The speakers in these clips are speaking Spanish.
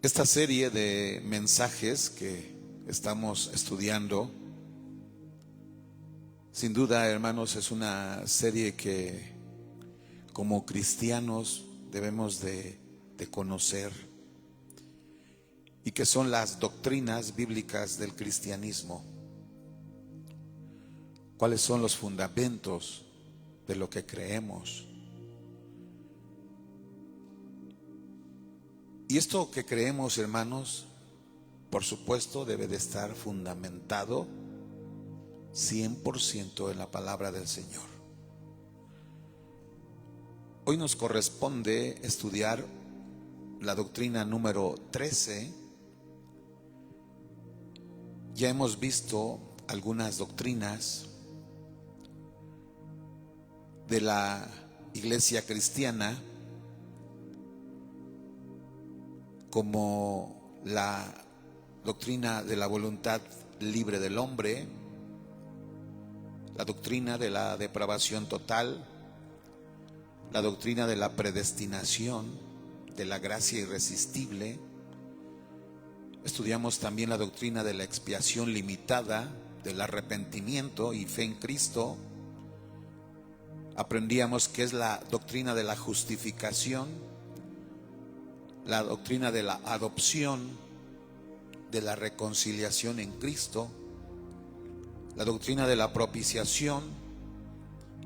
Esta serie de mensajes que estamos estudiando, sin duda, hermanos, es una serie que como cristianos debemos de conocer, y que son las doctrinas bíblicas del cristianismo. ¿Cuáles son los fundamentos de lo que creemos? Y esto que creemos, hermanos, por supuesto debe de estar fundamentado 100% en la palabra del Señor. Hoy nos corresponde estudiar la doctrina número 13. Ya hemos visto algunas doctrinas de la iglesia cristiana, como la doctrina de la voluntad libre del hombre, la doctrina de la depravación total, la doctrina de la predestinación, de la gracia irresistible. Estudiamos también la doctrina de la expiación limitada, del arrepentimiento y fe en Cristo. Aprendíamos qué es la doctrina de la justificación, la doctrina de la adopción, de la reconciliación en Cristo, la doctrina de la propiciación,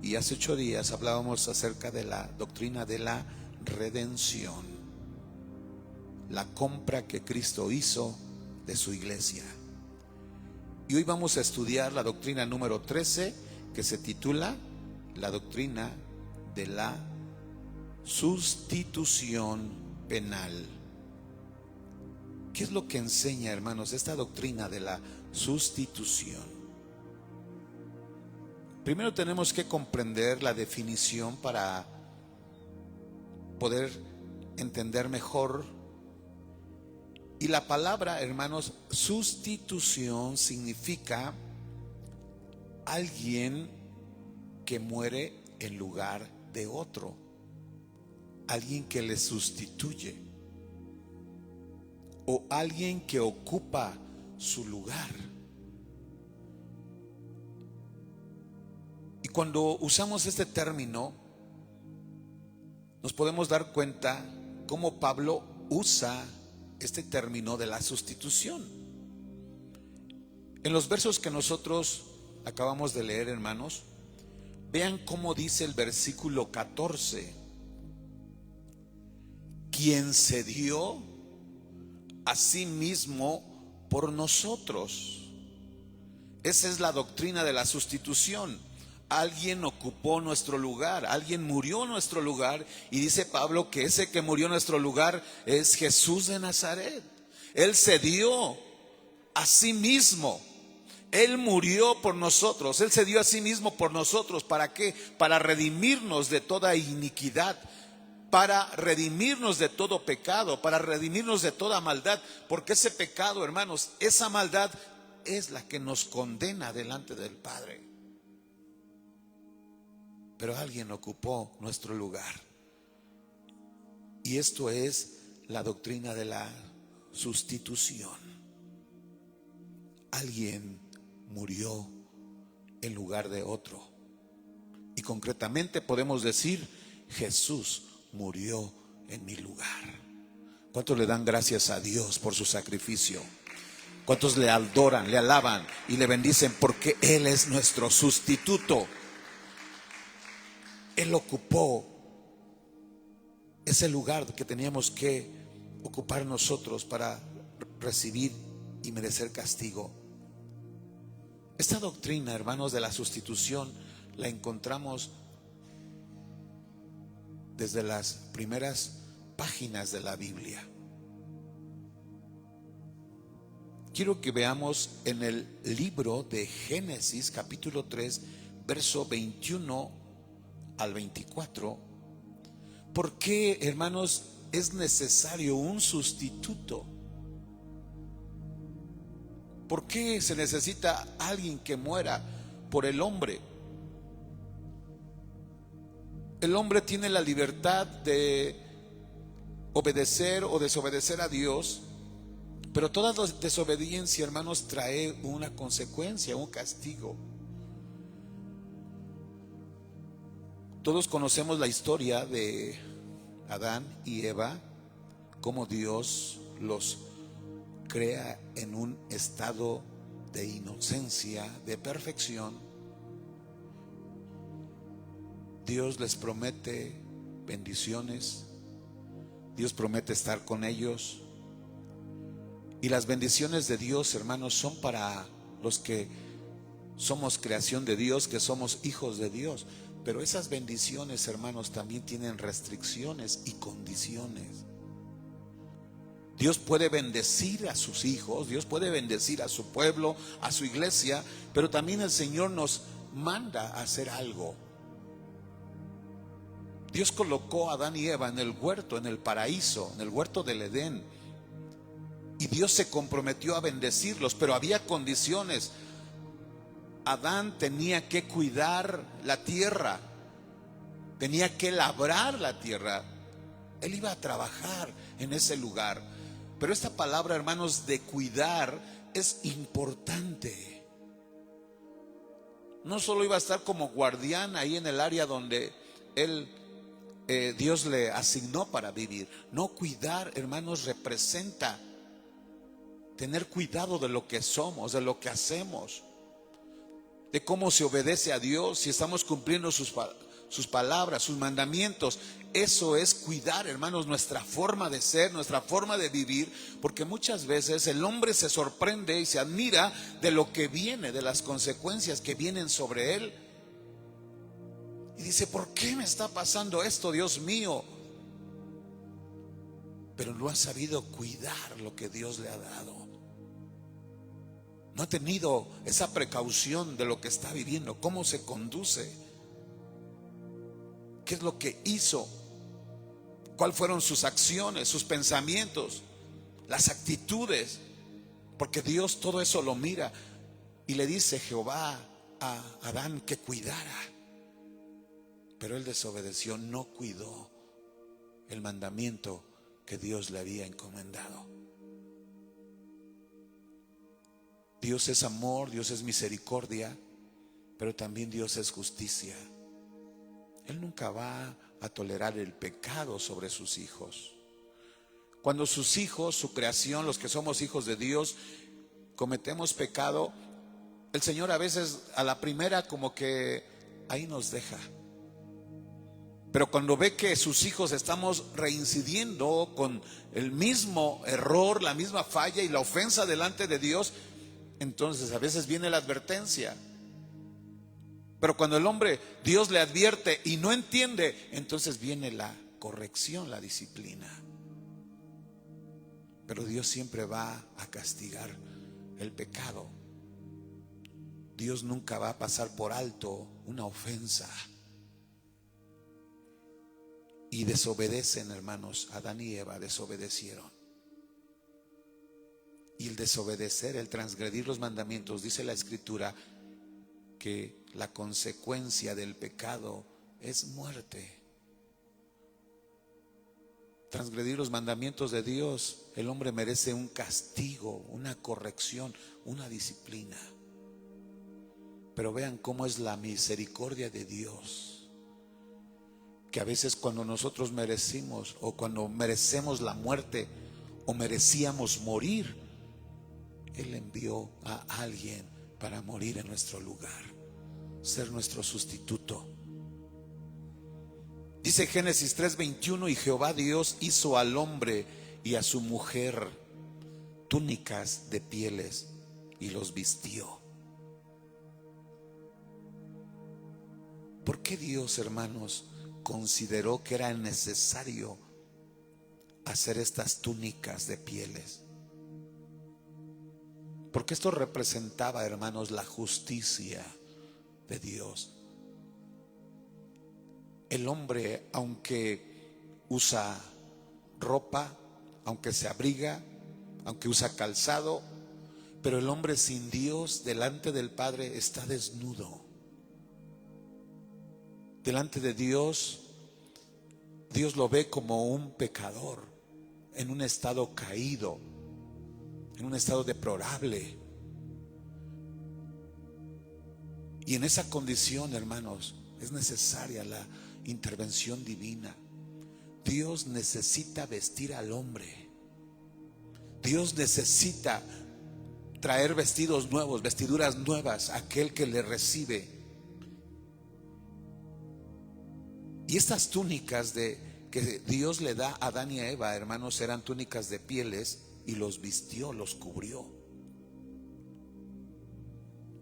y hace 8 días hablábamos acerca de la doctrina de la redención, la compra que Cristo hizo de su iglesia. Y hoy vamos a estudiar la doctrina número 13, que se titula la doctrina de la sustitución penal. ¿Qué es lo que enseña, hermanos, esta doctrina de la sustitución? Primero tenemos que comprender la definición para poder entender mejor. Y la palabra, hermanos, sustitución significa alguien que muere en lugar de otro, alguien que le sustituye, o alguien que ocupa su lugar. Y cuando usamos este término, nos podemos dar cuenta cómo Pablo usa este término de la sustitución. En los versos que nosotros acabamos de leer, hermanos, vean cómo dice el versículo 14: quien se dio a sí mismo por nosotros. Esa es la doctrina de la sustitución. Alguien ocupó nuestro lugar, alguien murió en nuestro lugar, y dice Pablo que ese que murió en nuestro lugar es Jesús de Nazaret. Él se dio a sí mismo. Él murió por nosotros, Él se dio a sí mismo por nosotros. ¿Para qué? Para redimirnos de toda iniquidad, para redimirnos de todo pecado, para redimirnos de toda maldad. Porque ese pecado, hermanos, esa maldad es la que nos condena delante del Padre. Pero alguien ocupó nuestro lugar. Y esto es la doctrina de la sustitución. Alguien murió en lugar de otro. Y concretamente podemos decir: Jesús murió en mi lugar. ¿Cuántos le dan gracias a Dios por su sacrificio? ¿Cuántos le adoran, le alaban y le bendicen porque Él es nuestro sustituto? Él ocupó ese lugar que teníamos que ocupar nosotros para recibir y merecer castigo. Esta doctrina, hermanos, de la sustitución la encontramos desde las primeras páginas de la Biblia. Quiero que veamos en el libro de Génesis, capítulo 3, verso 21 al 24, ¿por qué, hermanos, es necesario un sustituto? ¿Por qué se necesita alguien que muera por el hombre? El hombre tiene la libertad de obedecer o desobedecer a Dios, pero toda desobediencia, hermanos, trae una consecuencia, un castigo. Todos conocemos la historia de Adán y Eva, cómo Dios los crea en un estado de inocencia, de perfección. Dios les promete bendiciones, Dios promete estar con ellos. Y las bendiciones de Dios, hermanos, son para los que somos creación de Dios, que somos hijos de Dios. Pero esas bendiciones, hermanos, también tienen restricciones y condiciones. Dios puede bendecir a sus hijos, Dios puede bendecir a su pueblo, a su iglesia, pero también el Señor nos manda a hacer algo. Dios colocó a Adán y Eva en el huerto, en el paraíso, en el huerto del Edén. Y Dios se comprometió a bendecirlos, pero había condiciones. Adán tenía que cuidar la tierra, tenía que labrar la tierra. Él iba a trabajar en ese lugar. Pero esta palabra, hermanos, de cuidar es importante. No solo iba a estar como guardián ahí en el área donde Dios le asignó para vivir. No, cuidar, hermanos, representa tener cuidado de lo que somos, de lo que hacemos, de cómo se obedece a Dios, si estamos cumpliendo sus palabras, sus mandamientos. Eso es cuidar, hermanos, nuestra forma de ser, nuestra forma de vivir, porque muchas veces el hombre se sorprende y se admira de lo que viene, de las consecuencias que vienen sobre él. Y dice, ¿por qué me está pasando esto, Dios mío? Pero no ha sabido cuidar lo que Dios le ha dado. No ha tenido esa precaución de lo que está viviendo, cómo se conduce, qué es lo que hizo, cuáles fueron sus acciones, sus pensamientos, las actitudes, porque Dios todo eso lo mira. Y le dice Jehová a Adán que cuidara, pero él desobedeció, no cuidó el mandamiento que Dios le había encomendado. Dios es amor, Dios es misericordia, pero también Dios es justicia. Él nunca va a tolerar el pecado sobre sus hijos. Cuando sus hijos, su creación, los que somos hijos de Dios, cometemos pecado, el Señor a veces a la primera como que ahí nos deja. Pero cuando ve que sus hijos estamos reincidiendo con el mismo error, la misma falla y la ofensa delante de Dios, entonces a veces viene la advertencia. Pero cuando el hombre, Dios le advierte y no entiende, entonces viene la corrección, la disciplina. Pero Dios siempre va a castigar el pecado. Dios nunca va a pasar por alto una ofensa. Y desobedecen, hermanos, Adán y Eva desobedecieron. Y el desobedecer, el transgredir los mandamientos, dice la Escritura que la consecuencia del pecado es muerte. Transgredir los mandamientos de Dios, el hombre merece un castigo, una corrección, una disciplina. Pero vean cómo es la misericordia de Dios, que a veces cuando nosotros merecimos o cuando merecemos la muerte o merecíamos morir, Él envió a alguien para morir en nuestro lugar, ser nuestro sustituto. Dice Génesis 3:21, y Jehová Dios hizo al hombre y a su mujer túnicas de pieles y los vistió. ¿Por qué Dios, hermanos, consideró que era necesario hacer estas túnicas de pieles? Porque esto representaba, hermanos, la justicia de Dios. El hombre, aunque usa ropa, aunque se abriga, aunque usa calzado, pero el hombre sin Dios delante del Padre está desnudo. Delante de Dios, Dios lo ve como un pecador. en un estado caído, en un estado deplorable. Y en esa condición, hermanos, es necesaria la intervención divina. Dios necesita vestir al hombre. Dios necesita traer vestidos nuevos, vestiduras nuevas a aquel que le recibe. Y estas túnicas que Dios le da a Adán y a Eva, hermanos, eran túnicas de pieles, y los vistió, los cubrió.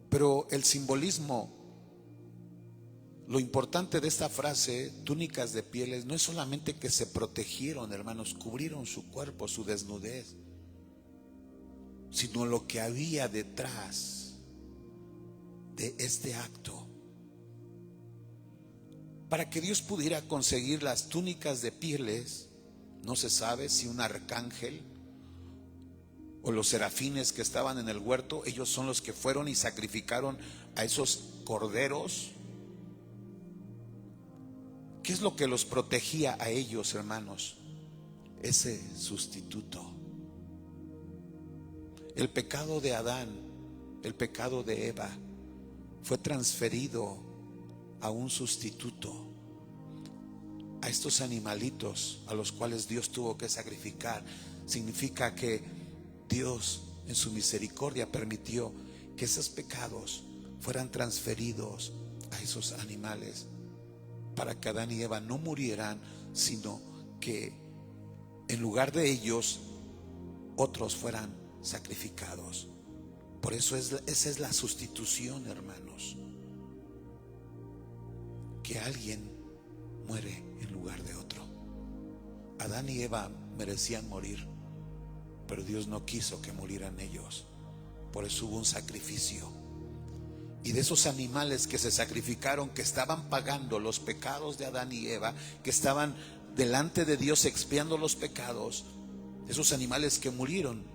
Pero el simbolismo, lo importante de esta frase, túnicas de pieles, no es solamente que se protegieron, hermanos, cubrieron su cuerpo, su desnudez, sino lo que había detrás de este acto. Para que Dios pudiera conseguir las túnicas de pieles, no se sabe si un arcángel o los serafines que estaban en el huerto, ellos son los que fueron y sacrificaron a esos corderos. ¿Qué es lo que los protegía a ellos, hermanos? Ese sustituto. El pecado de Adán, el pecado de Eva, fue transferido a un sustituto, a estos animalitos a los cuales Dios tuvo que sacrificar. Significa que Dios en su misericordia permitió que esos pecados fueran transferidos a esos animales, para que Adán y Eva no murieran, sino que en lugar de ellos otros fueran sacrificados. Por eso esa es la sustitución, hermanos, que alguien muere en lugar de otro. Adán y Eva merecían morir, pero Dios no quiso que murieran ellos. Por eso hubo un sacrificio. Y de esos animales que se sacrificaron, que estaban pagando los pecados de Adán y Eva, que estaban delante de Dios expiando los pecados, esos animales que murieron,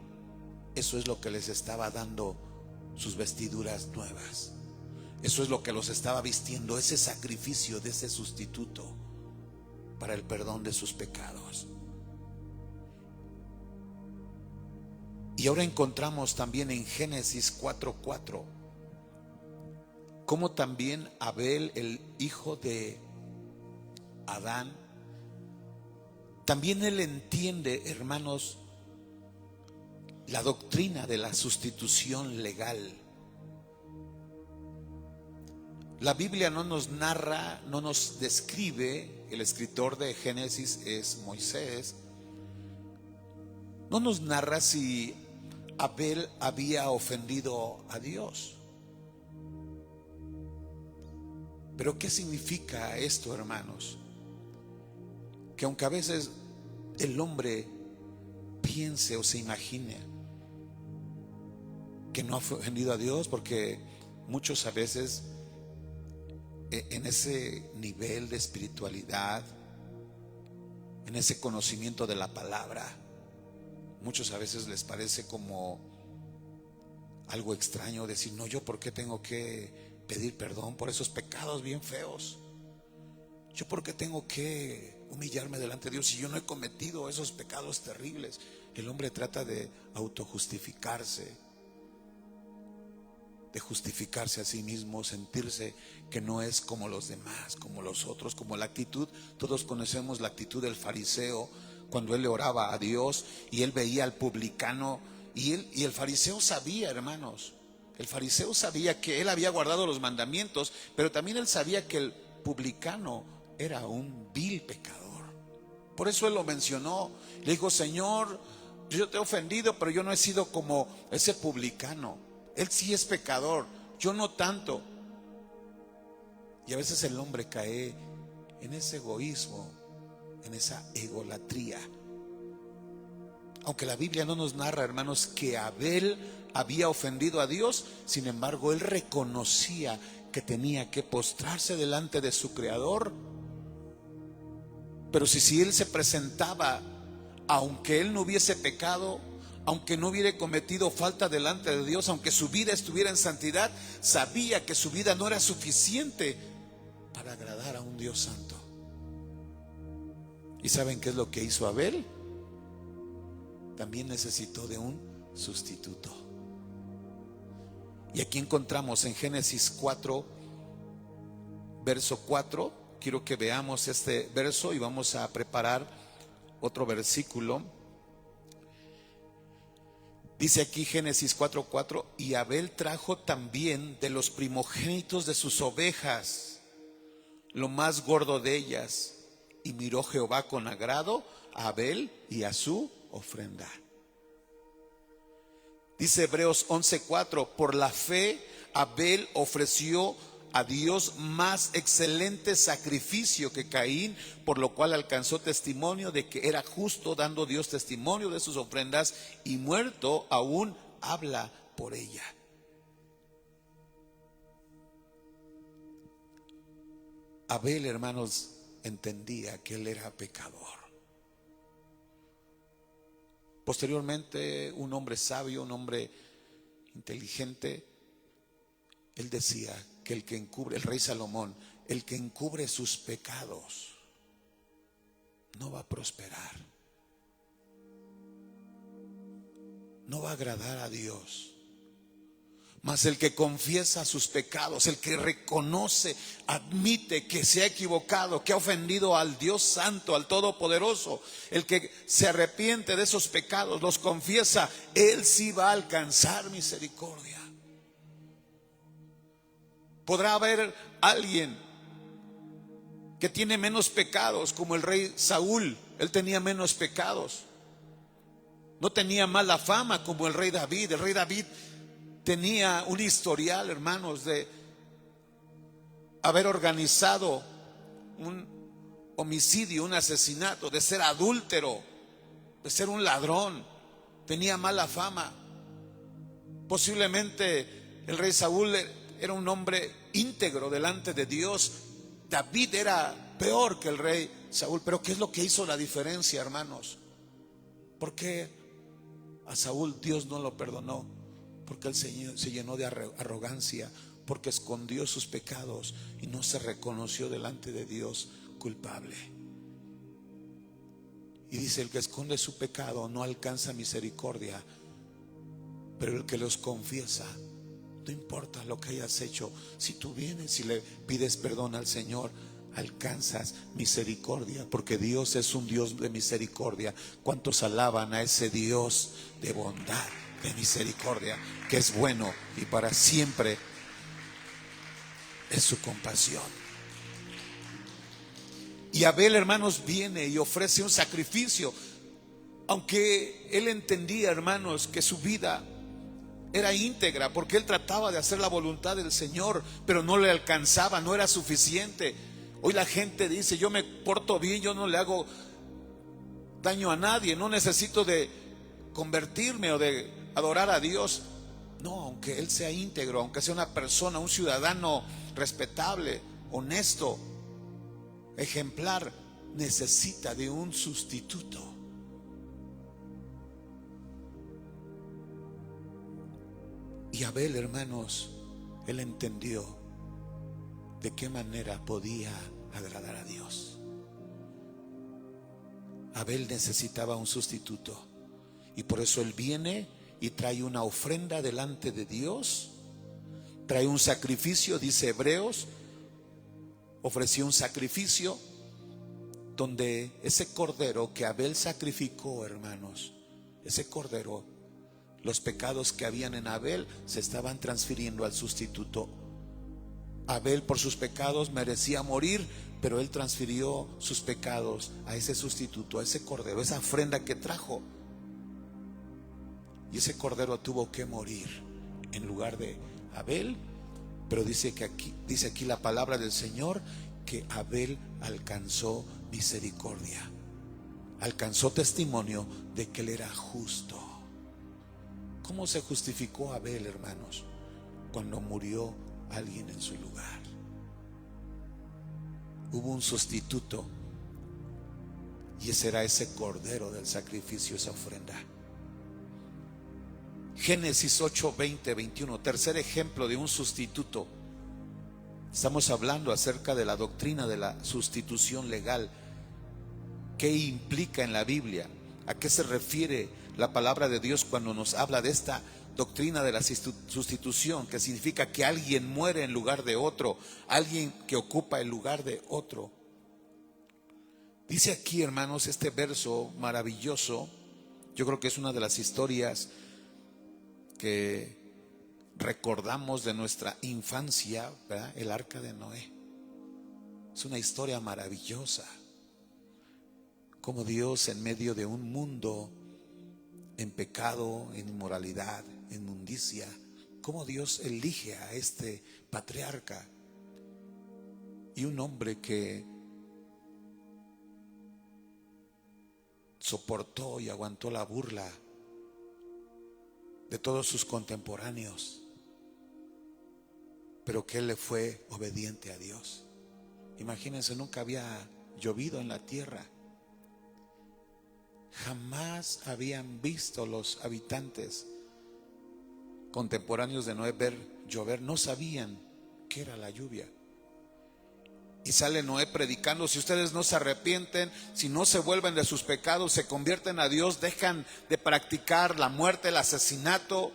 eso es lo que les estaba dando sus vestiduras nuevas. Eso es lo que los estaba vistiendo, ese sacrificio de ese sustituto para el perdón de sus pecados. Y ahora encontramos también en Génesis 4:4 cómo también Abel, el hijo de Adán, también él entiende, hermanos, la doctrina de la sustitución legal. La Biblia no nos narra, no nos describe, el escritor de Génesis es Moisés, no nos narra si Abel había ofendido a Dios. Pero ¿qué significa esto, hermanos? Que aunque a veces el hombre piense o se imagine que no ha ofendido a Dios, porque muchos a veces en ese nivel de espiritualidad, en ese conocimiento de la palabra, muchos a veces les parece como algo extraño decir, no, yo por qué tengo que pedir perdón por esos pecados bien feos. Yo por qué tengo que humillarme delante de Dios si yo no he cometido esos pecados terribles. El hombre trata de autojustificarse, de justificarse a sí mismo, sentirse que no es como los demás, como los otros, como la actitud. Todos conocemos la actitud del fariseo cuando él le oraba a Dios y él veía al publicano, y el fariseo sabía, hermanos, el fariseo sabía que él había guardado los mandamientos, pero también él sabía que el publicano era un vil pecador. Por eso él lo mencionó. Le dijo, Señor, yo te he ofendido, pero yo no he sido como ese publicano. Él sí es pecador, yo no tanto. Y a veces el hombre cae en ese egoísmo, en esa egolatría. Aunque la Biblia no nos narra, hermanos, que Abel había ofendido a Dios, sin embargo, él reconocía que tenía que postrarse delante de su Creador. Pero si él se presentaba, aunque él no hubiese pecado, aunque no hubiera cometido falta delante de Dios, aunque su vida estuviera en santidad, sabía que su vida no era suficiente para agradar a un Dios santo. ¿Y saben qué es lo que hizo Abel? también necesitó de un sustituto. Y aquí encontramos en Génesis 4, verso 4. Quiero que veamos este verso y vamos a preparar otro versículo. Dice aquí Génesis 4:4: y Abel trajo también de los primogénitos de sus ovejas, lo más gordo de ellas, y miró Jehová con agrado a Abel y a su ofrenda. Dice Hebreos 11:4: por la fe Abel ofreció a Dios más excelente sacrificio que Caín, por lo cual alcanzó testimonio de que era justo, dando Dios testimonio de sus ofrendas, y muerto aún habla por ella. Abel, hermanos, entendía que él era pecador. Posteriormente, un hombre sabio, un hombre inteligente, él decía que el que encubre, el rey Salomón, el que encubre sus pecados no va a prosperar, no va a agradar a Dios. Mas el que confiesa sus pecados, el que reconoce, admite que se ha equivocado, que ha ofendido al Dios Santo, al Todopoderoso, el que se arrepiente de esos pecados, los confiesa, él sí va a alcanzar misericordia. Podrá haber alguien que tiene menos pecados, como el rey Saúl. Él tenía menos pecados, no tenía mala fama como el rey David. El rey David tenía un historial, hermanos, de haber organizado un homicidio, un asesinato, de ser adúltero, de ser un ladrón. Tenía mala fama. Posiblemente el rey Saúl era un hombre íntegro delante de Dios. David era peor que el rey Saúl. Pero ¿qué es lo que hizo la diferencia, hermanos? ¿Por qué a Saúl Dios no lo perdonó? Porque él se llenó de arrogancia, porque escondió sus pecados y no se reconoció delante de Dios culpable. Y dice: el que esconde su pecado no alcanza misericordia, pero el que los confiesa, no importa lo que hayas hecho, si tú vienes y le pides perdón al Señor, alcanzas misericordia, porque Dios es un Dios de misericordia. ¿Cuántos alaban a ese Dios de bondad, de misericordia, que es bueno y para siempre es su compasión? Y Abel, hermanos, viene y ofrece un sacrificio, aunque él entendía, hermanos, que su vida era íntegra, porque él trataba de hacer la voluntad del Señor, pero no le alcanzaba, no era suficiente. Hoy la gente dice: yo me porto bien, yo no le hago daño a nadie, no necesito de convertirme o de adorar a Dios. No, aunque él sea íntegro, aunque sea una persona, un ciudadano respetable, honesto, ejemplar, necesita de un sustituto. Y Abel, hermanos, él entendió de qué manera podía agradar a Dios. Abel necesitaba un sustituto, y por eso él viene y trae una ofrenda delante de Dios, trae un sacrificio. Dice Hebreos, ofreció un sacrificio donde ese cordero que Abel sacrificó, hermanos, ese cordero, los pecados que habían en Abel se estaban transfiriendo al sustituto. Abel por sus pecados merecía morir, pero él transfirió sus pecados a ese sustituto, a ese cordero, esa ofrenda que trajo. Y ese cordero tuvo que morir en lugar de Abel. Pero dice aquí la palabra del Señor, que Abel alcanzó misericordia, alcanzó testimonio de que él era justo. ¿Cómo se justificó Abel, hermanos? Cuando murió alguien en su lugar. Hubo un sustituto, y ese era ese cordero del sacrificio, esa ofrenda. Génesis 8, 20, 21, tercer ejemplo de un sustituto. Estamos hablando acerca de la doctrina de la sustitución legal. ¿Qué implica en la Biblia? ¿A qué se refiere la palabra de Dios cuando nos habla de esta doctrina de la sustitución? Que significa que alguien muere en lugar de otro, alguien que ocupa el lugar de otro. Dice aquí, hermanos, este verso maravilloso. Yo creo que es una de las historias que recordamos de nuestra infancia, ¿verdad? El arca de Noé. Es una historia maravillosa. Como Dios, en medio de un mundo en pecado, en inmoralidad, en inmundicia, cómo Dios elige a este patriarca y un hombre que soportó y aguantó la burla de todos sus contemporáneos, pero que él le fue obediente a Dios. Imagínense, nunca había llovido en la tierra. Jamás habían visto los habitantes contemporáneos de Noé ver llover. No sabían qué era la lluvia. Y sale Noé predicando: si ustedes no se arrepienten, si no se vuelven de sus pecados, se convierten a Dios, dejan de practicar la muerte, el asesinato,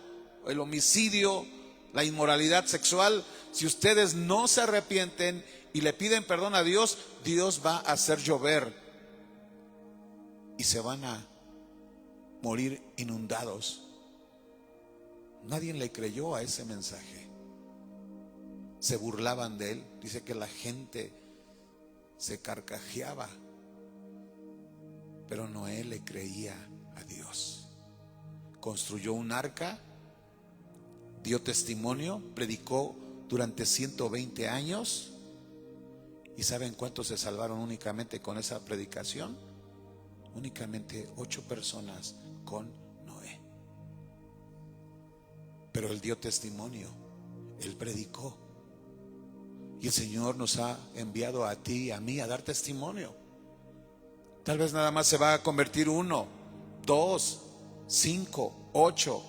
el homicidio, la inmoralidad sexual, si ustedes no se arrepienten y le piden perdón a Dios, Dios va a hacer llover y se van a morir inundados. Nadie le creyó a ese mensaje. Se burlaban de él. Dice que la gente se carcajeaba, pero Noé le creía a Dios. Construyó un arca, dio testimonio, predicó durante 120 años. ¿Y saben cuántos se salvaron únicamente con esa predicación? Únicamente 8 personas con Noé. Pero él dio testimonio, él predicó. Y el Señor nos ha enviado a ti y a mí a dar testimonio. Tal vez nada más se va a convertir 1, 2, 5, 8.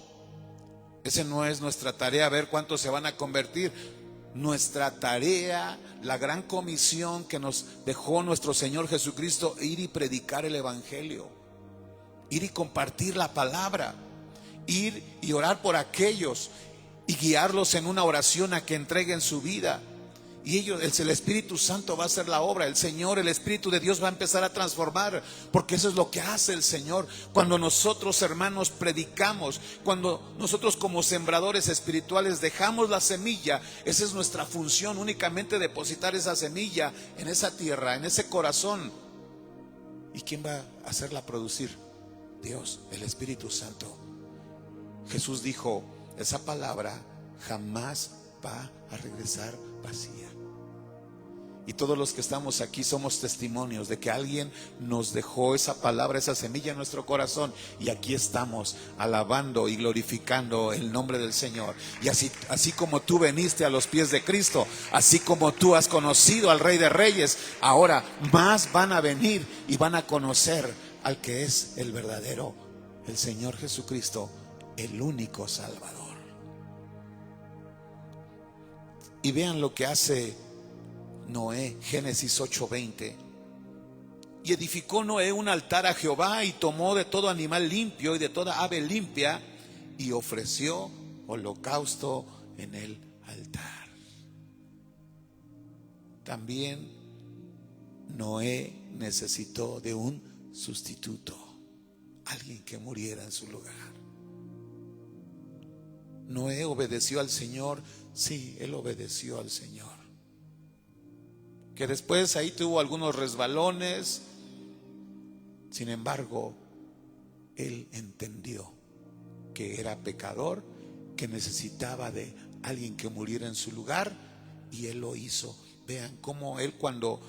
Ese no es nuestra tarea, ver cuántos se van a convertir. Nuestra tarea, la gran comisión que nos dejó nuestro Señor Jesucristo: ir y predicar el evangelio, ir y compartir la palabra, ir y orar por aquellos y guiarlos en una oración a que entreguen su vida. Y ellos, el Espíritu Santo va a hacer la obra. El Señor, el Espíritu de Dios va a empezar a transformar, porque eso es lo que hace el Señor. Cuando nosotros, hermanos, predicamos, cuando nosotros como sembradores espirituales dejamos la semilla, esa es nuestra función, únicamente depositar esa semilla en esa tierra, en ese corazón. ¿Y quién va a hacerla producir? Dios, el Espíritu Santo. Jesús dijo: esa palabra jamás va a regresar vacía. Y todos los que estamos aquí somos testimonios de que alguien nos dejó esa palabra, esa semilla en nuestro corazón, y aquí estamos alabando y glorificando el nombre del Señor. Y así como tú veniste a los pies de Cristo, así como tú has conocido al Rey de Reyes, ahora más van a venir y van a conocer al que es el verdadero, el Señor Jesucristo, el único Salvador. Y vean lo que hace Noé, Génesis 8:20. Y edificó Noé un altar a Jehová, y tomó de todo animal limpio y de toda ave limpia, y ofreció holocausto en el altar. También Noé necesitó de un sustituto, alguien que muriera en su lugar. Noé obedeció al Señor. Sí, él obedeció al Señor. Que después ahí tuvo algunos resbalones. Sin embargo, él entendió que era pecador, que necesitaba de alguien que muriera en su lugar, y él lo hizo. Vean cómo él, cuando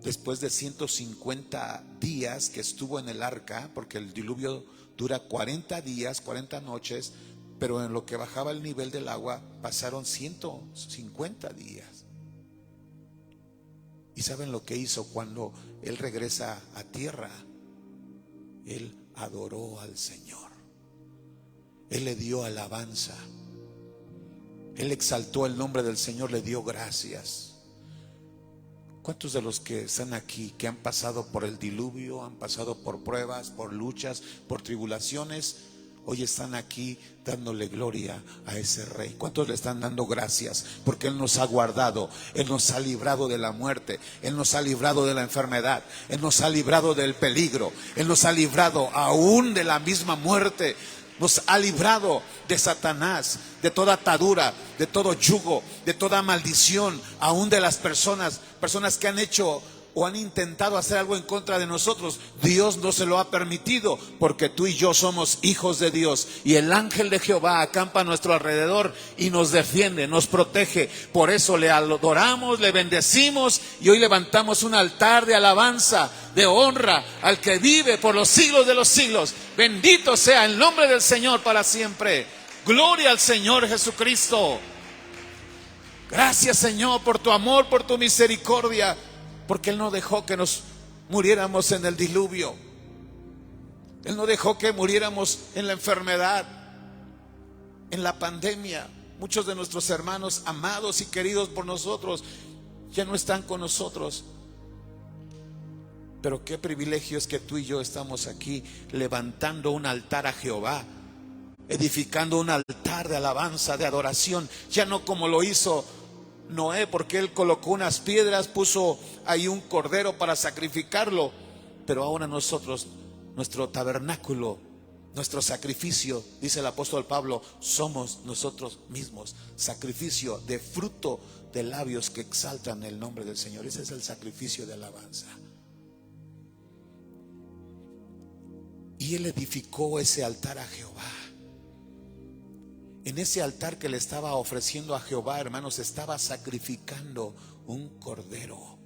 después de 150 días que estuvo en el arca, porque el diluvio dura 40 días, 40 noches, pero en lo que bajaba el nivel del agua pasaron 150 días. ¿Y saben lo que hizo cuando él regresa a tierra? Él adoró al Señor. Él le dio alabanza. Él exaltó el nombre del Señor, le dio gracias. ¿Cuántos de los que están aquí, que han pasado por el diluvio, han pasado por pruebas, por luchas, por tribulaciones, hoy están aquí dándole gloria a ese Rey? ¿Cuántos le están dando gracias? Porque Él nos ha guardado, Él nos ha librado de la muerte, Él nos ha librado de la enfermedad, Él nos ha librado del peligro, Él nos ha librado aún de la misma muerte. Nos ha librado de Satanás, de toda atadura, de todo yugo, de toda maldición, aún de las personas que han hecho o han intentado hacer algo en contra de nosotros. Dios no se lo ha permitido, porque tú y yo somos hijos de Dios, y el ángel de Jehová acampa a nuestro alrededor y nos defiende, nos protege. Por eso le adoramos, le bendecimos, y hoy levantamos un altar de alabanza, de honra al que vive por los siglos de los siglos. Bendito sea el nombre del Señor para siempre. Gloria al Señor Jesucristo. Gracias, Señor, por tu amor, por tu misericordia, porque Él no dejó que nos muriéramos en el diluvio. Él no dejó que muriéramos en la enfermedad, en la pandemia. Muchos de nuestros hermanos amados y queridos por nosotros ya no están con nosotros. Pero qué privilegio es que tú y yo estamos aquí levantando un altar a Jehová, edificando un altar de alabanza, de adoración, ya no como lo hizo Noé, porque él colocó unas piedras, puso ahí un cordero para sacrificarlo. Pero ahora nosotros, nuestro tabernáculo, nuestro sacrificio, dice el apóstol Pablo, somos nosotros mismos, sacrificio de fruto de labios que exaltan el nombre del Señor. Ese es el sacrificio de alabanza. Y él edificó ese altar a Jehová. En ese altar que le estaba ofreciendo a Jehová, hermanos, estaba sacrificando un cordero.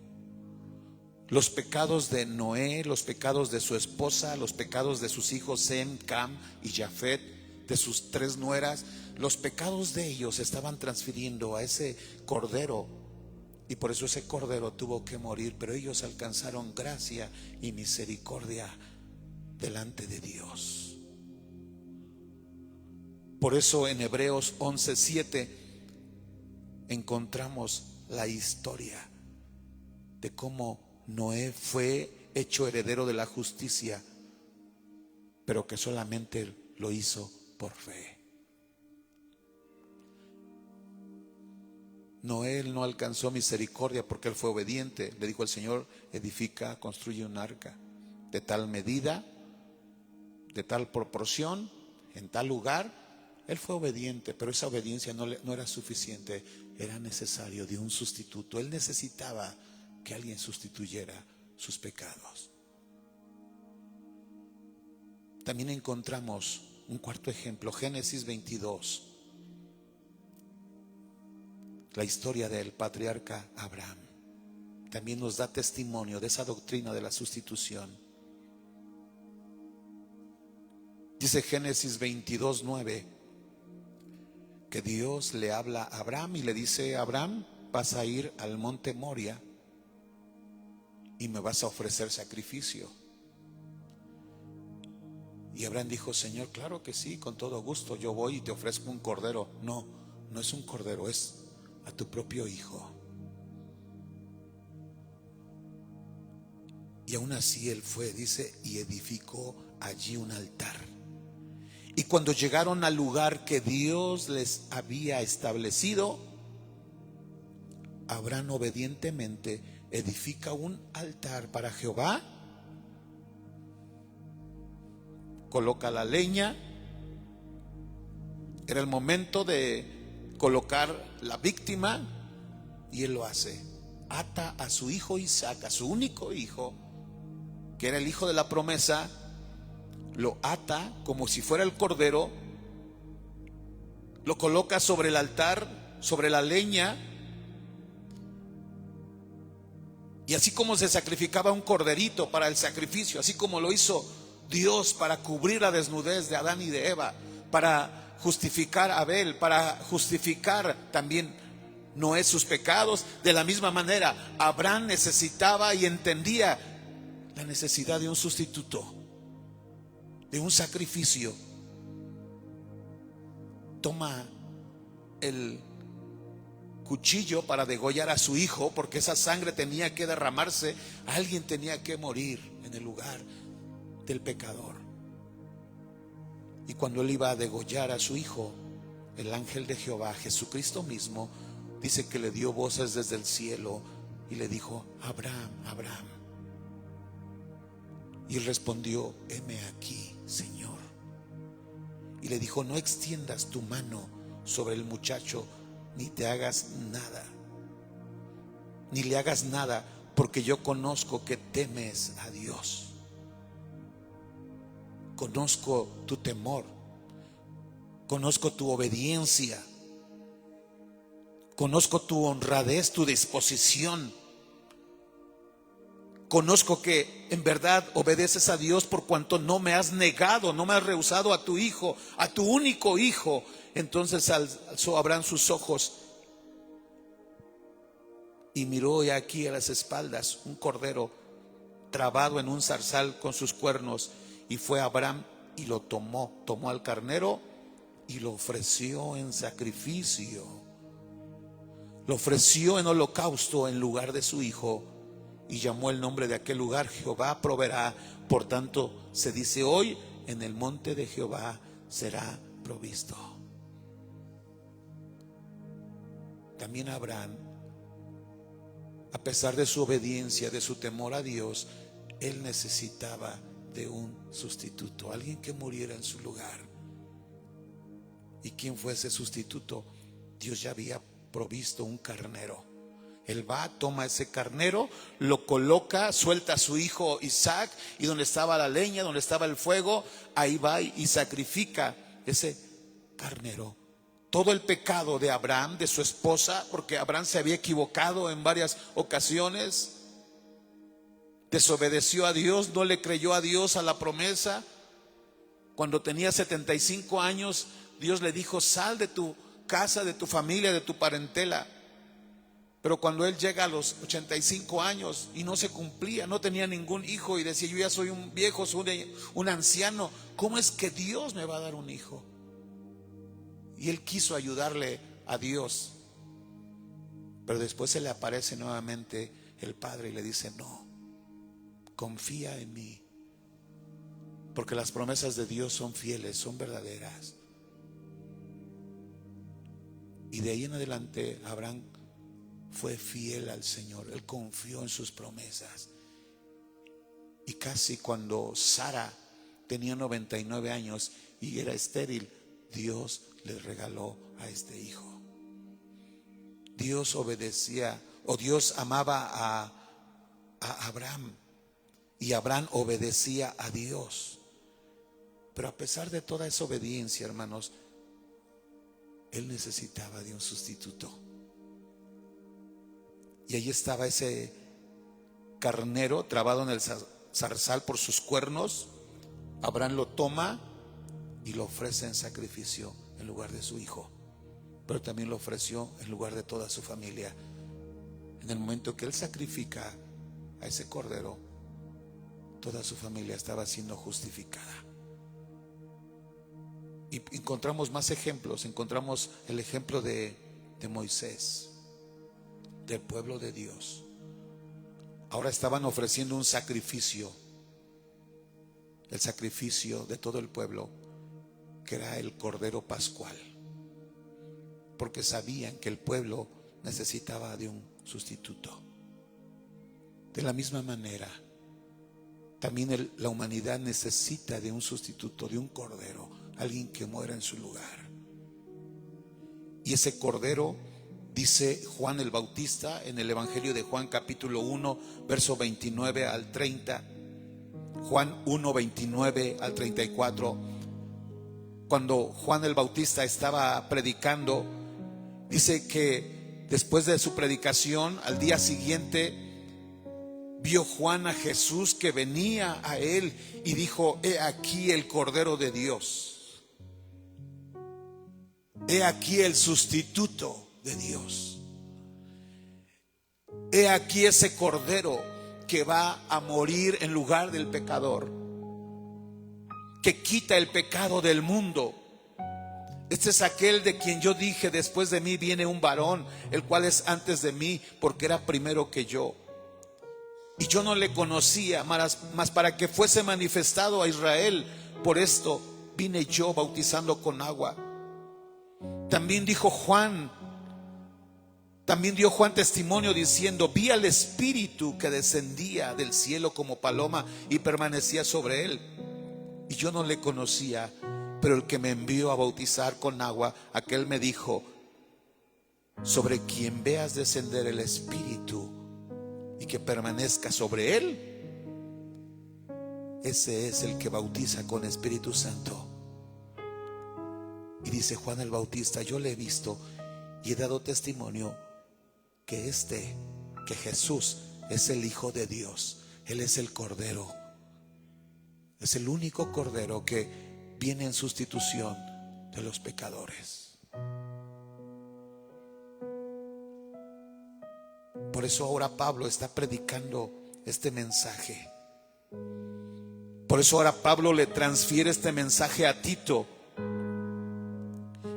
Los pecados de Noé, los pecados de su esposa, los pecados de sus hijos Sem, Cam y Jafet, de sus 3 nueras, los pecados de ellos estaban transfiriendo a ese cordero, y por eso ese cordero tuvo que morir. Pero ellos alcanzaron gracia y misericordia delante de Dios. Por eso en Hebreos 11:7 encontramos la historia de cómo Noé fue hecho heredero de la justicia, pero que solamente lo hizo por fe. Noé no alcanzó misericordia porque él fue obediente. Le dijo al Señor: edifica, construye un arca de tal medida, de tal proporción, en tal lugar. Él fue obediente, pero esa obediencia no era suficiente. Era necesario de un sustituto. Él necesitaba que alguien sustituyera sus pecados. También encontramos un cuarto ejemplo, Génesis 22. La historia del patriarca Abraham también nos da testimonio de esa doctrina de la sustitución. Dice Génesis 22:9 que Dios le habla a Abraham y le dice: Abraham, vas a ir al monte Moria y me vas a ofrecer sacrificio. Y Abraham dijo: Señor, claro que sí, con todo gusto, yo voy y te ofrezco un cordero. No, no es un cordero, es a tu propio hijo. Y aún así él fue, dice, y edificó allí un altar. Y cuando llegaron al lugar que Dios les había establecido, Abraham obedientemente edifica un altar para Jehová, coloca la leña. Era el momento de colocar la víctima, y él lo hace. Ata a su hijo Isaac, a su único hijo, que era el hijo de la promesa. Lo ata como si fuera el cordero, lo coloca sobre el altar, sobre la leña. Y así como se sacrificaba un corderito para el sacrificio, así como lo hizo Dios para cubrir la desnudez de Adán y de Eva, para justificar a Abel, para justificar también Noé sus pecados, de la misma manera Abraham necesitaba y entendía la necesidad de un sustituto, de un sacrificio. Toma el cuchillo para degollar a su hijo, porque esa sangre tenía que derramarse, alguien tenía que morir en el lugar del pecador. Y cuando él iba a degollar a su hijo, el ángel de Jehová, Jesucristo mismo, dice que le dio voces desde el cielo y le dijo: Abraham, Abraham. Y él respondió: heme aquí, Señor. Y le dijo: no extiendas tu mano sobre el muchacho, ni te hagas nada, ni le hagas nada, porque yo conozco que temes a Dios. Conozco tu temor, conozco tu obediencia, conozco tu honradez, tu disposición. Conozco que en verdad obedeces a Dios por cuanto no me has negado, no me has rehusado a tu hijo, a tu único hijo. Entonces alzó Abraham sus ojos y miró, y aquí a las espaldas un cordero trabado en un zarzal con sus cuernos. Y fue Abraham y lo tomó al carnero y lo ofreció en sacrificio. Lo ofreció en holocausto en lugar de su hijo. Y llamó el nombre de aquel lugar: Jehová proveerá. Por tanto se dice hoy: en el monte de Jehová será provisto. También Abraham, a pesar de su obediencia, de su temor a Dios, él necesitaba de un sustituto, alguien que muriera en su lugar. ¿Y quién fue ese sustituto? Dios ya había provisto un carnero. Él va, toma ese carnero, lo coloca, suelta a su hijo Isaac, y donde estaba la leña, donde estaba el fuego, ahí va y sacrifica ese carnero. Todo el pecado de Abraham, de su esposa, porque Abraham se había equivocado en varias ocasiones, desobedeció a Dios, no le creyó a Dios, a la promesa. Cuando tenía 75 años, Dios le dijo: sal de tu casa, de tu familia, de tu parentela. Pero cuando él llega a los 85 años y no se cumplía, no tenía ningún hijo, y decía: yo ya soy un viejo, soy un anciano, ¿cómo es que Dios me va a dar un hijo? Y él quiso ayudarle a Dios, pero después se le aparece nuevamente el Padre y le dice: no, confía en mí, porque las promesas de Dios son fieles, son verdaderas. Y de ahí en adelante Abraham fue fiel al Señor, él confió en sus promesas. Y casi cuando Sara tenía 99 años y era estéril, Dios le regaló a este hijo. Dios obedecía, o Dios amaba a Abraham, y Abraham obedecía a Dios. Pero a pesar de toda esa obediencia, hermanos, él necesitaba de un sustituto. Y ahí estaba ese carnero trabado en el zarzal por sus cuernos. Abraham lo toma y lo ofrece en sacrificio en lugar de su hijo, pero también lo ofreció en lugar de toda su familia. En el momento que él sacrifica a ese cordero, toda su familia estaba siendo justificada. Y encontramos más ejemplos. Encontramos el ejemplo de Moisés, del pueblo de Dios. Ahora estaban ofreciendo un sacrificio, el sacrificio de todo el pueblo, que era el cordero pascual, porque sabían que el pueblo necesitaba de un sustituto. De la misma manera, también la humanidad necesita de un sustituto, de un cordero, alguien que muera en su lugar. Y ese cordero, dice Juan el Bautista en el Evangelio de Juan capítulo 1, verso 29 al 30, Juan 1, 29 al 34. Cuando Juan el Bautista estaba predicando, dice que después de su predicación, al día siguiente, vio Juan a Jesús que venía a él y dijo: he aquí el Cordero de Dios, he aquí el sustituto de Dios, he aquí ese Cordero que va a morir en lugar del pecador, que quita el pecado del mundo. Este es aquel de quien yo dije: después de mí viene un varón, el cual es antes de mí, porque era primero que yo. Y yo no le conocía, mas para que fuese manifestado a Israel. Por esto vine yo bautizando con agua. También dio Juan testimonio diciendo: vi al Espíritu que descendía del cielo como paloma y permanecía sobre él. Y yo no le conocía, pero el que me envió a bautizar con agua, aquel me dijo: sobre quien veas descender el Espíritu y que permanezca sobre él, ese es el que bautiza con Espíritu Santo. Y dice Juan el Bautista: yo le he visto y he dado testimonio que Jesús es el Hijo de Dios. Él es el Cordero, es el único Cordero que viene en sustitución de los pecadores. Por eso ahora Pablo está predicando este mensaje. Por eso ahora Pablo le transfiere este mensaje a Tito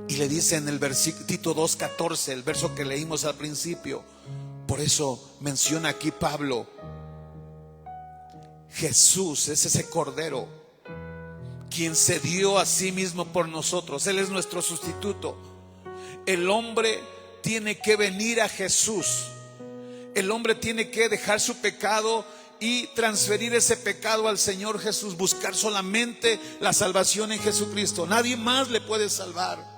y le dice en el versículo Tito 2:14, el verso que leímos al principio. Por eso menciona aquí Pablo: Jesús es ese Cordero, quien se dio a sí mismo por nosotros. Él es nuestro sustituto. El hombre tiene que venir a Jesús. El hombre tiene que dejar su pecado y transferir ese pecado al Señor Jesús. Buscar solamente la salvación en Jesucristo. Nadie más le puede salvar.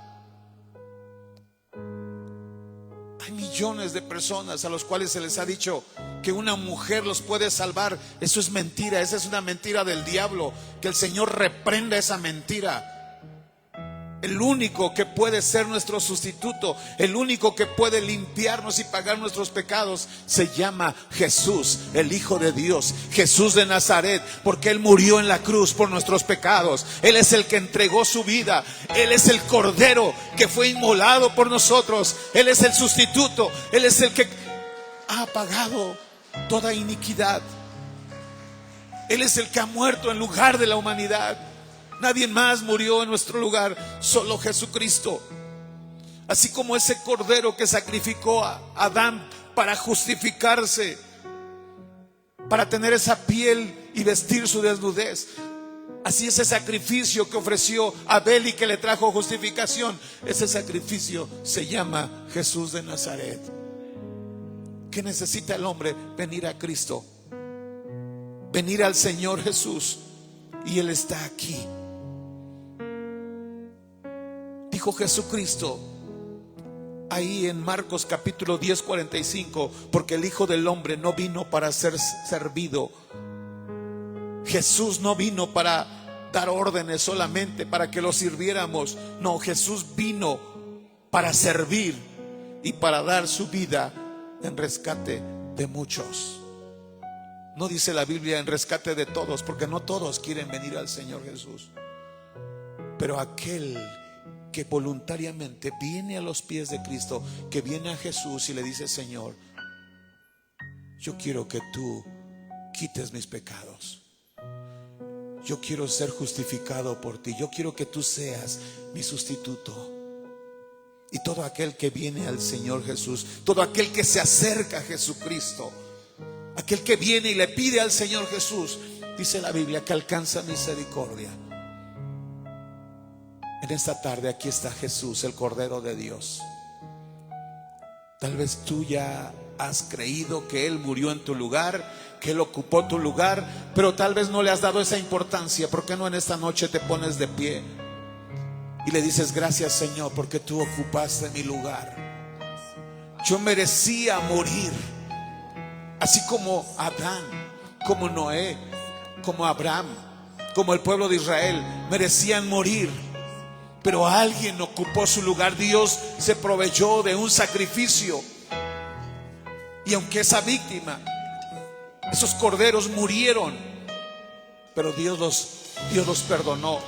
Hay millones de personas a los cuales se les ha dicho que una mujer los puede salvar. Eso es mentira. Esa es una mentira del diablo. Que el Señor reprenda esa mentira. El único que puede ser nuestro sustituto, el único que puede limpiarnos y pagar nuestros pecados, se llama Jesús, el Hijo de Dios, Jesús de Nazaret, porque Él murió en la cruz por nuestros pecados. Él es el que entregó su vida. Él es el Cordero que fue inmolado por nosotros. Él es el sustituto. Él es el que ha pagado toda iniquidad. Él es el que ha muerto en lugar de la humanidad. Nadie más murió en nuestro lugar, solo Jesucristo. Así como ese Cordero que sacrificó a Adán para justificarse, para tener esa piel y vestir su desnudez, así ese sacrificio que ofreció Abel y que le trajo justificación, ese sacrificio se llama Jesús de Nazaret. ¿Qué necesita el hombre? Venir a Cristo, venir al Señor Jesús, y Él está aquí. Dijo Jesucristo ahí en Marcos capítulo 10:45: porque el Hijo del Hombre no vino para ser servido. Jesús no vino para dar órdenes solamente, para que lo sirviéramos. No, Jesús vino para servir y para dar su vida en rescate de muchos. No dice la Biblia en rescate de todos, porque no todos quieren venir al Señor Jesús. Pero aquel que voluntariamente viene a los pies de Cristo, que viene a Jesús y le dice: Señor, yo quiero que tú quites mis pecados. Yo quiero ser justificado por ti. Yo quiero que tú seas mi sustituto. Y todo aquel que viene al Señor Jesús, todo aquel que se acerca a Jesucristo, aquel que viene y le pide al Señor Jesús, dice la Biblia que alcanza misericordia. En esta tarde aquí está Jesús, el Cordero de Dios. Tal vez tú ya has creído que Él murió en tu lugar, que Él ocupó tu lugar, pero tal vez no le has dado esa importancia. ¿Por qué no en esta noche te pones de pie y le dices: gracias, Señor, porque tú ocupaste mi lugar? Yo merecía morir, así como Adán, como Noé, como Abraham, como el pueblo de Israel merecían morir, pero alguien ocupó su lugar. Dios se proveyó de un sacrificio, y aunque esa víctima, esos corderos murieron, pero Dios los perdonó.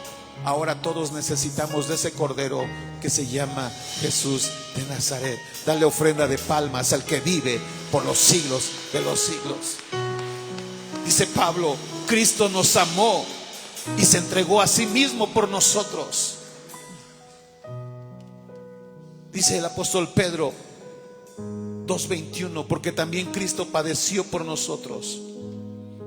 Ahora todos necesitamos de ese Cordero que se llama Jesús de Nazaret. Dale ofrenda de palmas al que vive por los siglos de los siglos. Dice Pablo: Cristo nos amó y se entregó a sí mismo por nosotros. Dice el apóstol Pedro 2:21, porque también Cristo padeció por nosotros.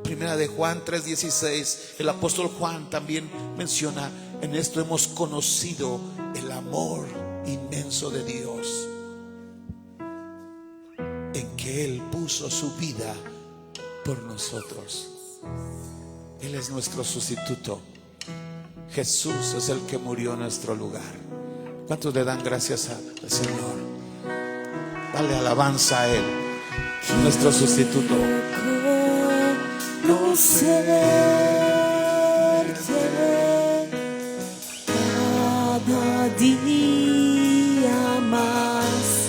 Primera de Juan 3:16, el apóstol Juan también menciona: en esto hemos conocido el amor inmenso de Dios, en que Él puso su vida por nosotros. Él es nuestro sustituto. Jesús es el que murió en nuestro lugar. ¿Cuántos le dan gracias al Señor? Dale alabanza a Él, nuestro sustituto. Conocerte cada día más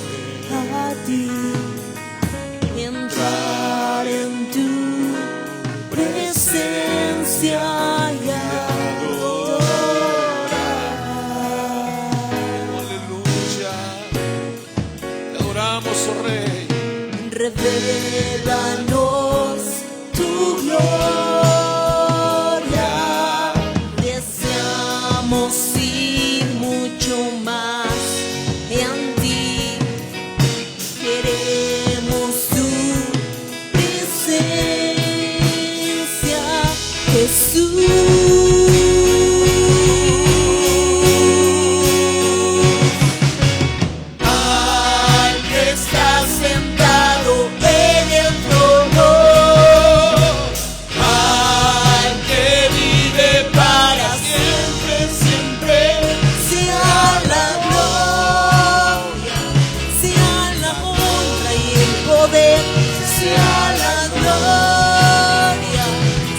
a ti, entrar en tu presencia y adorar. Aleluya, te adoramos, oh Rey. Revélanos tu gloria, deseamos ir mucho más en ti, queremos tu presencia, Jesús. Al que está sentado en el trono, sea la gloria,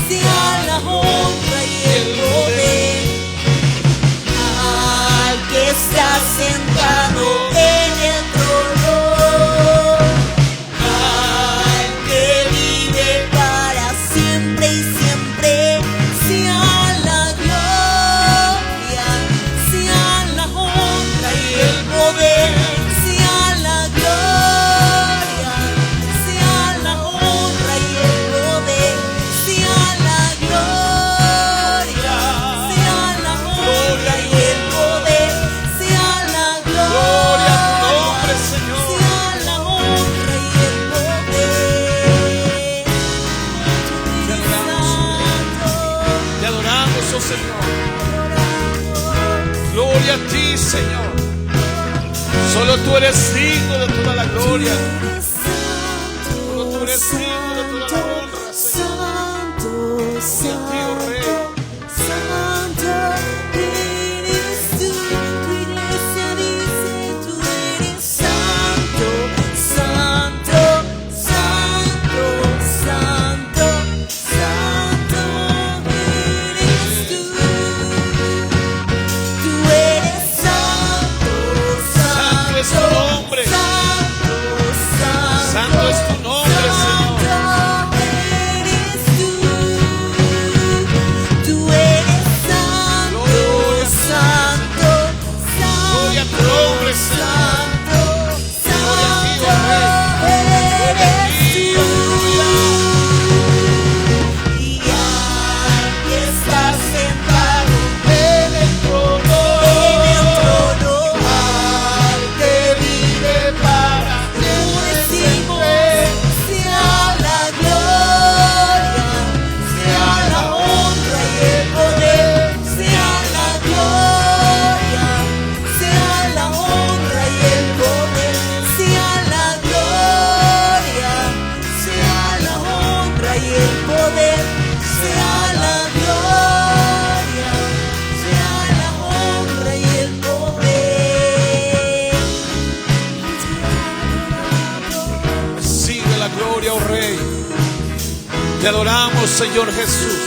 sea la honra y el poder al que está sentado en el trono, al que vive para siempre y siempre. Sea la gloria, sea la honra y el poder, sea la gloria, sea la honra y el poder, sea la gloria, sea la honra y el poder, sea la gloria, Gloria a tu nombre, Señor. sea la honra y el poder. Te adoramos, oh Señor. Gloria a ti, Señor. Solo tú eres digno de toda la gloria. Solo tú eres digno de toda la honra, Señor. Santo, Gloria a ti, oh Rey. Santo eres tú, tu iglesia dice tú eres santo, santo, santo, santo, santo eres tú. Tú eres santo, Santo es tu nombre. santo, santo, Santo es tu nombre, Señor. santo eres tú. Tú eres santo, santo, Gloria a tu nombre, Señor. santo, Gloria a ti, oh Rey. santo Gloria a ti, eres tú. Y al que está sentado en el trono, al que vive para siempre, sea la gloria, sea la honra y el poder, sea la gloria, sea la honra y el poder, sea la gloria, sea la honra y el poder, sea la gloria, sea la honra y el poder. Recibe la gloria, oh Rey. Te adoramos, Señor Jesús.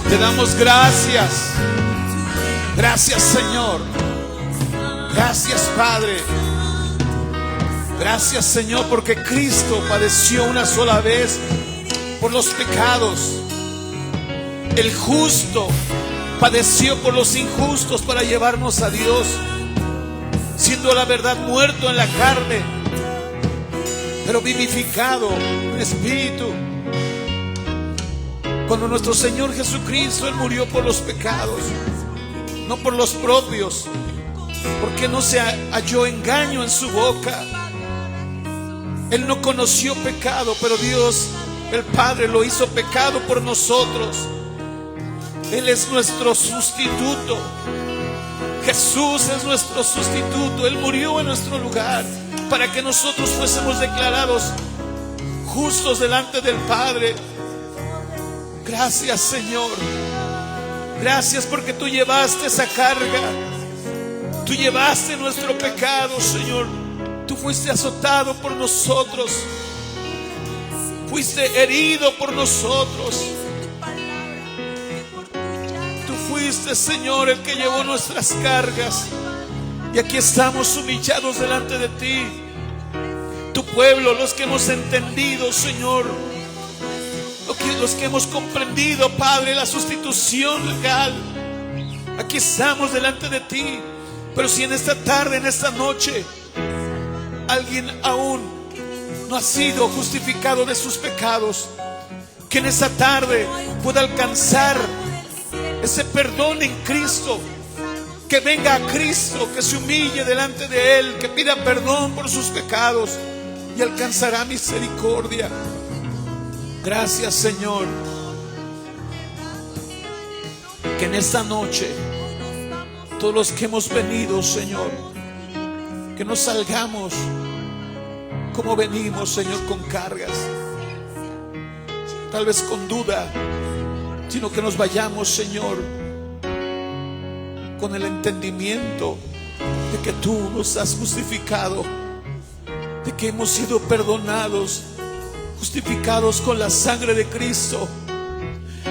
Te damos gracias. Gracias, Señor. Gracias, Padre. Gracias, Señor, porque Cristo padeció una sola vez por los pecados. El justo padeció por los injustos para llevarnos a Dios, siendo la verdad muerto en la carne, pero vivificado en espíritu. Cuando nuestro Señor Jesucristo, Él murió por los pecados, no por los propios, porque no se halló engaño en su boca. Él no conoció pecado, pero Dios, el Padre, lo hizo pecado por nosotros. Él es nuestro sustituto. Jesús es nuestro sustituto. Él murió en nuestro lugar para que nosotros fuésemos declarados justos delante del Padre. Gracias, Señor. Gracias porque tú llevaste esa carga. Tú llevaste nuestro pecado, Señor. Tú fuiste azotado por nosotros. Fuiste herido por nosotros. Tú fuiste, Señor, el que llevó nuestras cargas. Y aquí estamos humillados delante de ti. Tu pueblo, los que hemos entendido, Señor, los que hemos comprendido, Padre, la sustitución legal. Aquí estamos delante de ti. Pero si en esta tarde, en esta noche, alguien aún no ha sido justificado de sus pecados, que en esta tarde pueda alcanzar ese perdón en Cristo, que venga a Cristo, que se humille delante de Él, que pida perdón por sus pecados y alcanzará misericordia. Gracias, Señor, que en esta noche todos los que hemos venido, Señor, que no salgamos como venimos, Señor, con cargas, tal vez con duda, sino que nos vayamos, Señor, con el entendimiento de que tú nos has justificado, de que hemos sido perdonados, justificados con la sangre de Cristo,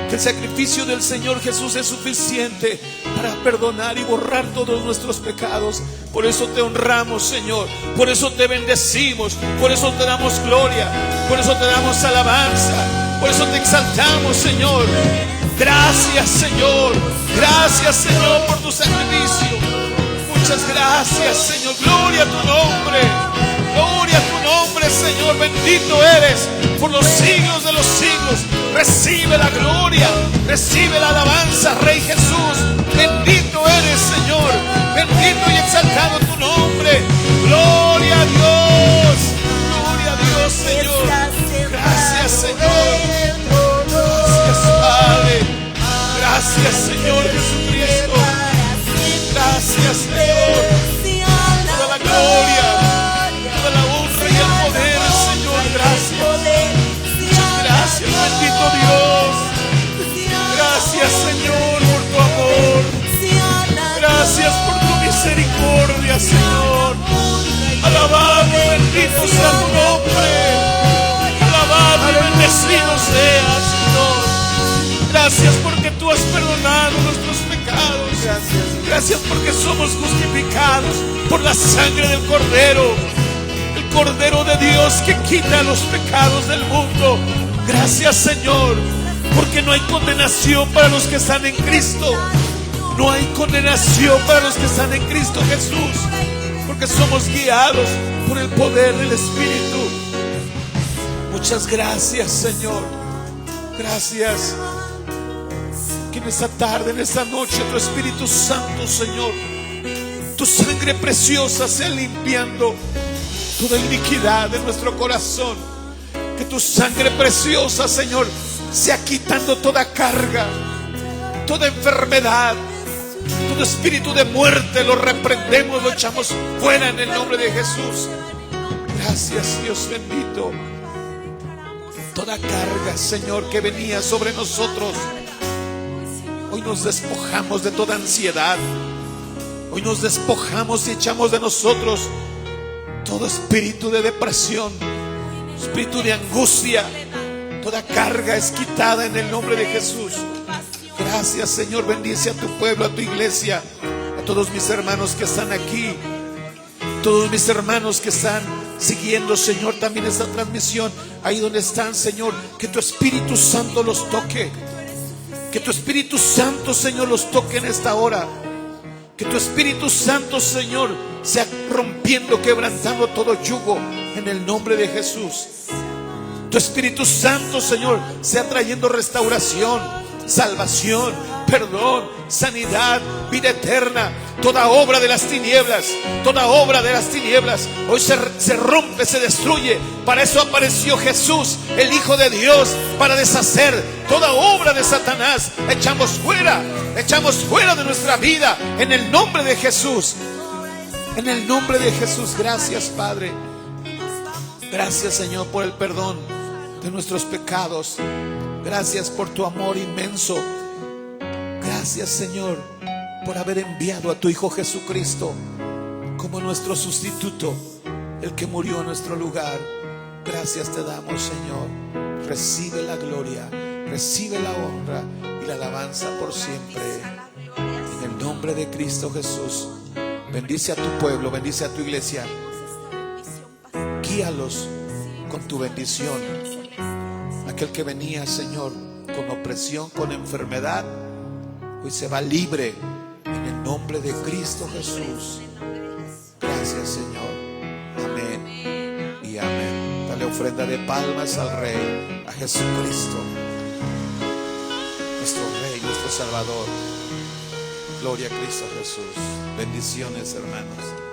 que el sacrificio del Señor Jesús es suficiente para perdonar y borrar todos nuestros pecados. Por eso te honramos, Señor. Por eso te bendecimos. Por eso te damos gloria. Por eso te damos alabanza. Por eso te exaltamos, Señor. Gracias, Señor. Gracias, Señor, por tu sacrificio. Muchas gracias, Señor. Gloria a tu nombre. Gloria a tu nombre, Señor. Bendito eres por los siglos de los siglos. Recibe la gloria, recibe la alabanza, Rey Jesús. Bendito eres, Señor. Bendito y exaltado tu nombre. Gloria a Dios. Gloria a Dios, Señor. Gracias, Señor. Gracias, Padre. Gracias, Señor Jesucristo. Gracias, Señor. Toda la gloria, toda la honra y el poder, Señor. Gracias. Gracias, bendito Dios. Gracias, Señor, por tu amor. Gracias por tu misericordia, Señor. Alabado y bendito sea tu nombre. Alabado y bendecido sea, Señor. Gracias porque tú has perdonado nuestros pecados. Gracias porque somos justificados por la sangre del Cordero. El Cordero de Dios que quita los pecados del mundo. Gracias, Señor, porque no hay condenación para los que están en Cristo. No hay condenación para los que están en Cristo Jesús, porque somos guiados por el poder del Espíritu. Muchas gracias, Señor. Gracias. Que en esta tarde, en esta noche, tu Espíritu Santo, Señor, tu sangre preciosa sea limpiando toda iniquidad de nuestro corazón. Que tu sangre preciosa, Señor, sea quitando toda carga, toda enfermedad, todo espíritu de muerte. Lo reprendemos, lo echamos fuera en el nombre de Jesús. Gracias, Dios bendito. Toda carga, Señor, que venía sobre nosotros, hoy nos despojamos de toda ansiedad. Hoy nos despojamos y echamos de nosotros todo espíritu de depresión, espíritu de angustia. Toda carga es quitada en el nombre de Jesús. Gracias, Señor. Bendice a tu pueblo, a tu iglesia, a todos mis hermanos que están aquí, todos mis hermanos que están siguiendo, Señor, también esta transmisión. Ahí donde están, Señor, que tu Espíritu Santo los toque. Que tu Espíritu Santo, Señor, los toque en esta hora. Que tu Espíritu Santo, Señor, sea rompiendo, quebrantando todo yugo en el nombre de Jesús. Tu Espíritu Santo, Señor, sea trayendo restauración, salvación, perdón, sanidad, vida eterna. Toda obra de las tinieblas, toda obra de las tinieblas hoy se rompe, se destruye. Para eso apareció Jesús, el Hijo de Dios, para deshacer toda obra de Satanás. Echamos fuera de nuestra vida en el nombre de Jesús. En el nombre de Jesús. Gracias, Padre. Gracias, Señor, por el perdón de nuestros pecados. Gracias por tu amor inmenso. Gracias, Señor, por haber enviado a tu Hijo Jesucristo como nuestro sustituto, el que murió en nuestro lugar. Gracias te damos, Señor. Recibe la gloria, recibe la honra y la alabanza por siempre. En el nombre de Cristo Jesús. Bendice a tu pueblo, bendice a tu iglesia. Guíalos con tu bendición. Aquel que venía, Señor, con opresión, con enfermedad, hoy se va libre en el nombre de Cristo Jesús. Gracias, Señor. Amén y amén. Dale ofrenda de palmas al Rey, a Jesucristo, nuestro Rey, nuestro Salvador. Gloria a Cristo Jesús. Bendiciones, hermanos.